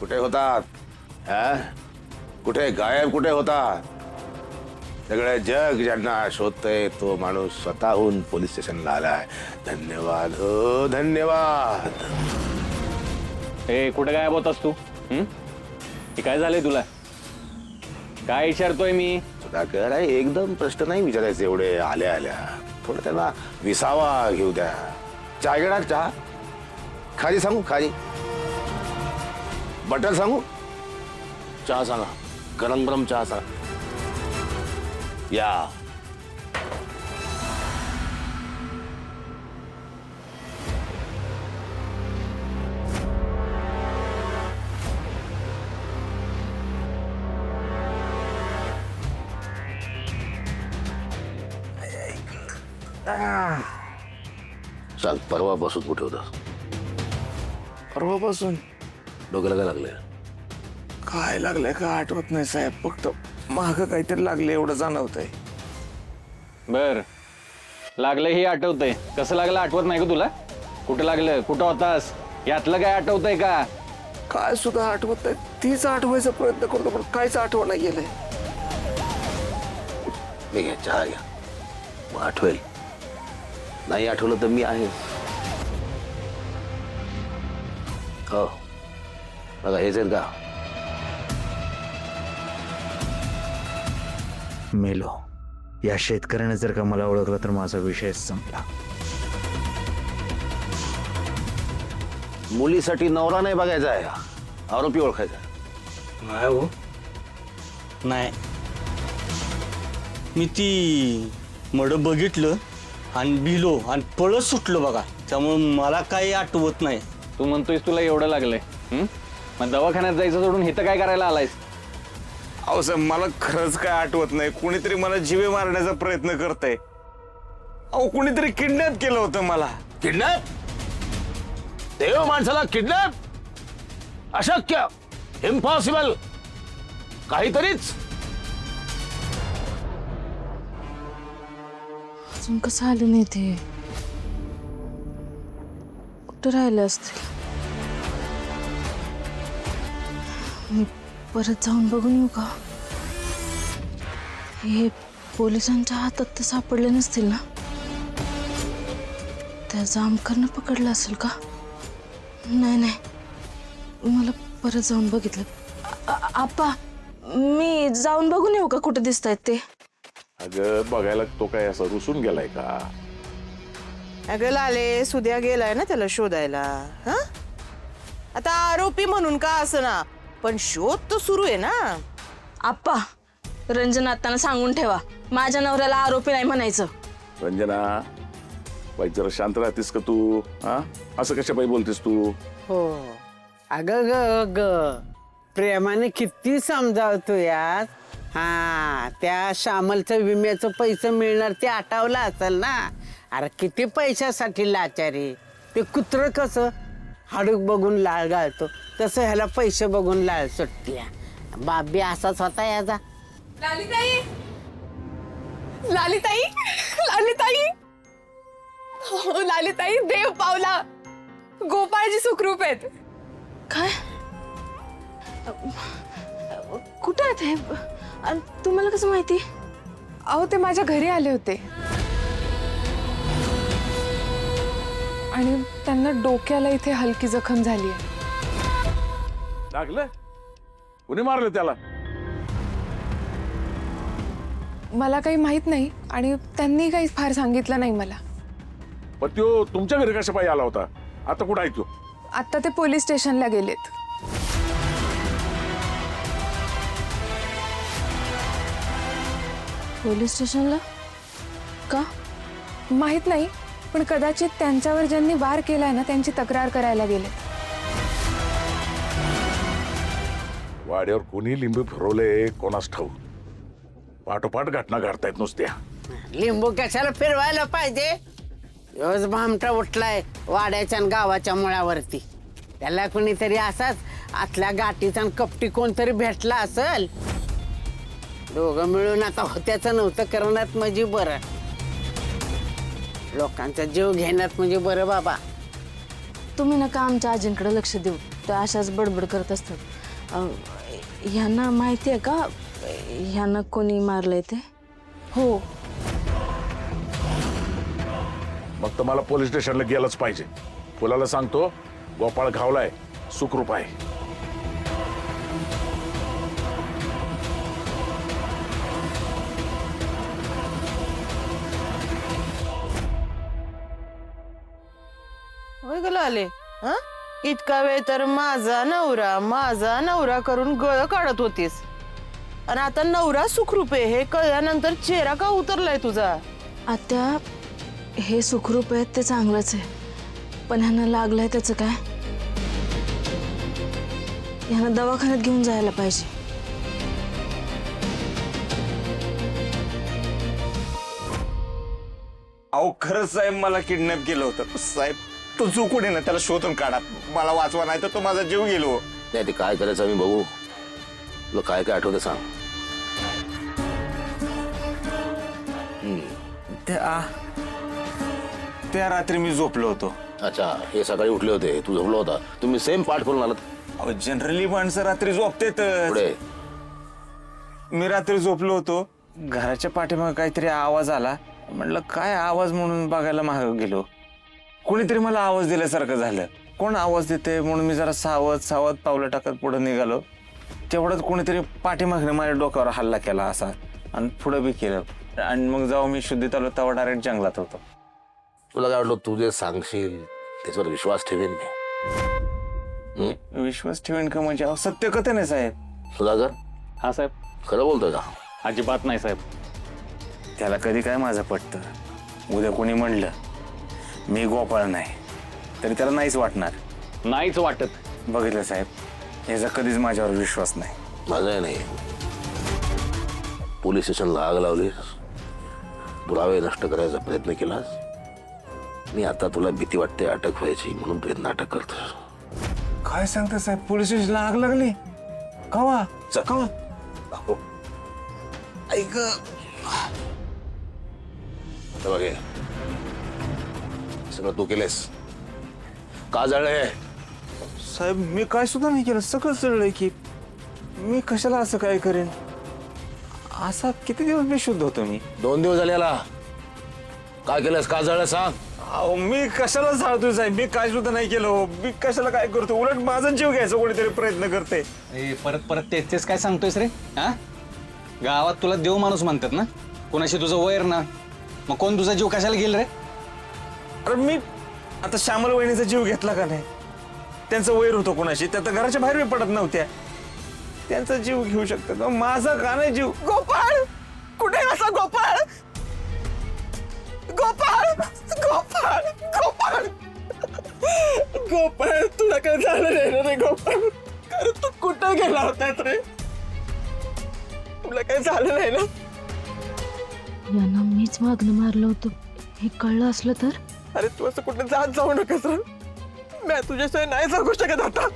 कुठे होतात? कुठे गायब कुठे होतात? सगळे जग ज्यांना शोधतंय तो माणूस स्वतःहून पोलीस स्टेशनला आलाय. धन्यवाद हो धन्यवाद. ए कुठे गायब होतास तू? हे काय झालंय तुला? काय विचारतोय मी? सुधाकर आहे एकदम प्रश्न नाही विचारायचे एवढे आल्या आल्या. थोडं त्यांना विसावा घेऊ द्या. चहा घेणार? चहा खाली सांगू? खाली बटर सांगू? चहा सांगा. गरम गरम चहा सांगा. या सांग, परवापासून कुठे होतास? परवापासून डोक्याला काय लागलंय? काय लागलंय का आठवत नाही साहेब. फक्त माग काहीतरी लागले एवढं जाणवतंय. बर लागलं हे आठवतंय. कसं लागलं आठवत नाही का तुला? कुठं लागलं? कुठं होतास? यातलं काय आठवतंय का? काय सुद्धा आठवत नाही. तीच आठवायचा प्रयत्न करतो पण काहीच आठवण नाही गेलंय. मी घ्या चहा घ्या. मग आठवेल. नाही आठवलं तर मी आहे. हो बघा हेच आहेत का? मेलो. या शेतकऱ्याने जर का मला ओळखलं तर माझा विषय संपला. मुलीसाठी नवरा नाही बघायचा आहे, आरोपी ओळखायचा. नाही हो, नाही. मी ती मड बघितलं आणि भिलो आणि पळत सुटलो बघा. त्यामुळे मला काही आठवत नाही. तू म्हणतोयस तुला एवढं लागलंय. मग दवाखान्यात जायचं सोडून इथं काय करायला आलायस? अहो साहेब मला खरंच काय आठवत नाही. कुणीतरी मला जीवे मारण्याचा प्रयत्न करतंय. अहो कुणीतरी किडनॅप केलं होतं मला. किडनॅप? देव माणसाला किडनॅप? अशक्य, इम्पॉसिबल. काहीतरीच. अजून कसं आलं नाही ते? कुठं राहिले असतील? मी परत जाऊन बघून येऊ का? हे पोलिसांच्या हातात तर सापडले नसतील ना? त्या जामकरनं पकडलं असेल का? नाही नाही, मला परत जाऊन बघितलं. आप्पा मी जाऊन बघून येऊ का कुठे दिसतायत ते? अगं बघायला तो काय असं रुसून गेलाय का? अगं लाले सुद्या गेलाय ना त्याला शोधायला. हा आता आरोपी म्हणून का असं ना, पण शोध तर सुरू आहे ना. आप्पा रंजना आत्ताना सांगून ठेवा, माझ्या नवऱ्याला आरोपी नाही म्हणायचं. रंजना बाई जरा शांत राहतेस का तू? हा असं कशा बाई बोलतेस तू? हो अगं ग ग प्रेमाने किती समजावतो यार. हा त्या श्यामलचं विम्याचं पैसे मिळणार ते आठवलं असेल ना. अरे किती पैशासाठी लाचारी. ते कुत्र कसं हाडूक बघून लाळ गाळतो तसं ह्याला पैसे बघून लाळ सुटते. बाबी असाच होता याचा. लालीताई, लालीताई, लालीताई, हो लालीताई, देव पावला. गोपाळजी सुखरूप आहेत. काय? कुठं आहेत हे? आणि तुम्हाला कसं माहिती? अहो ते माझ्या घरी आले होते आणि त्यांना डोक्याला इथे हलकी जखम झाली आहे. लागलं? कुणी मारलं त्याला? मला काही माहित नाही आणि त्यांनी काही फार सांगितलं नाही मला. पण तो तुमच्या घरी कशा पायी आला होता? आता कुठं आहे तो? आता ते पोलीस स्टेशनला गेलेत. पोलीस स्टेशनला का? माहित नाही, पण कदाचित त्यांच्यावर ज्यांनी वार केलाय ना त्यांची तक्रार करायला गेले. वाड्यावर कोणी लिंबू फिरवले कोणास ठाऊक. पाठोपाठ घटना घडतायत नुसत्या. लिंबू कशाला फिरवायला पाहिजे? रोज भामटा उठलाय वाड्याच्या आणि गावाच्या मुळावरती. त्याला कुणीतरी असाच आतल्या गाठीचा आणि कपटी कोणतरी भेटला असेल. दोघं मिळून आता होत्याचं नव्हतं करण्यात म्हणजे बरं. लोकांचा जीव घेण्यात म्हणजे बरं बाबा. तुम्ही नका आमच्या आजींकडे लक्ष देऊ. त्या अशाच बडबड करत असतात. ह्यांना माहिती आहे का ह्यांना कोणी मारलंय ते? हो, मग तर मला पोलीस स्टेशनला गेलंच पाहिजे. फुलाला सांगतो गोपाळ घावलाय, सुखरूप आहे. होय गेला आले. हा इतका वेळ तर माझा नवरा करून गळ काढत होतीस, आणि आता नवरा सुखरूप आहे हे कळल्यानंतर चेहरा का उतरलाय तुझा? आत्या, हे सुखरूप आहेत ते चांगलंच आहे, पण ह्यांना लागलंय त्याचं काय? ह्यांना दवाखान्यात घेऊन जायला पाहिजे. अहो खरंच साहेब मला किडनॅप केलं होतं. साहेब तो चुकून आहे ना, त्याला शोधून काढा, मला वाचवा, नाही तर तो माझा जीव गेलो. नाही ते काय करायचं आम्ही बघू. तुला काय काय आठवतं सांग. त्या रात्री मी झोपलो होतो. अच्छा, हे सकाळी उठले होते, तू झोपला होता. तुम्ही सेम पाठ करून आलात. अहो जनरली माणसं रात्री झोपतेत. पुढे मी रात्री झोपलो होतो, घराच्या पाठीमागे काहीतरी आवाज आला. म्हटलं काय आवाज म्हणून बघायला मागे गेलो. कोणीतरी मला आवाज दिल्यासारखं झालं. कोण आवाज देते म्हणून मी जरा सावध पावलं टाकत पुढे निघालो. तेवढ्यात कोणीतरी पाठीमागने माझ्या डोक्यावर हल्ला केला असा, आणि पुढे बी केलं. आणि मग जेव्हा मी शुद्धीत आलो तेव्हा डायरेक्ट जंगलात होतो. तुला काय वाटलं तू जे सांगशील त्याच्यावर विश्वास ठेवेन मी. विश्वास ठेवेन का म्हणजे? अहो, सत्य कथे नाही साहेब. सुधाकर हा साहेब. खरं बोलतोय का? अजिबात नाही साहेब. त्याला कधी काय माझं पटतं. उद्या कोणी म्हणलं मी गोपाळ नाही तरी त्याला नाहीच वाटणार. नाहीच वाटत. बघितलं साहेब, याचा कधीच माझ्यावर विश्वास नाही. माझाही नाही. पोलीस स्टेशनला आग लावलीस, पुरावे नष्ट करायचा प्रयत्न केलास, आणि आता तुला भीती वाटते अटक व्हायची म्हणून तू नाटक करतोस. काय सांगता साहेब, पोलीस स्टेशनला आग लागली? कवा? ऐक बघे, सगळं तू केलेस. का जळले? साहेब मी काय सुद्धा नाही केलं, सगळं चढलंय की. मी कशाला असं काय करेन? असा किती दिवस मी शुद्ध होतो. मी 2 दिवस झाले याला. काय केलंस? का जळलं सांग. अहो मी कशाला जाळतोय साहेब, मी काय सुद्धा नाही केलं. मी कशाला काय करतो, उलट माझा जीव घ्यायचा कोणीतरी प्रयत्न करते. परत तेच काय सांगतोयस रे? हा, गावात तुला देव माणूस म्हणतात ना, कोणाशी तुझं वैर ना, मग कोण तुझा जीव कशाला गेल रे? अरे मी आता श्यामल वहिनीचा जीव घेतला का नाही? त्यांचं वैर होतं कोणाशी, त्या तर घराच्या बाहेर बी पडत नव्हत्या. त्यांचा जीव घेऊ शकतात, माझा का नाही जीव? गोपाळ कुठे असा? गोपाळ गोपाळ गोपाळ गोपाळ गोपाळ तुला काय झालं नाही रे गोपाळ? अरे तू कुठं गेला होतास रे? तुला काय झालं नाही ना? यांना मीच मागणं मारलं होतं हे कळलं असलं तर? अरे तू असं कुठे जात जाऊ नकस रे. मी तुझ्याशिवाय नाही जगू शकत आता.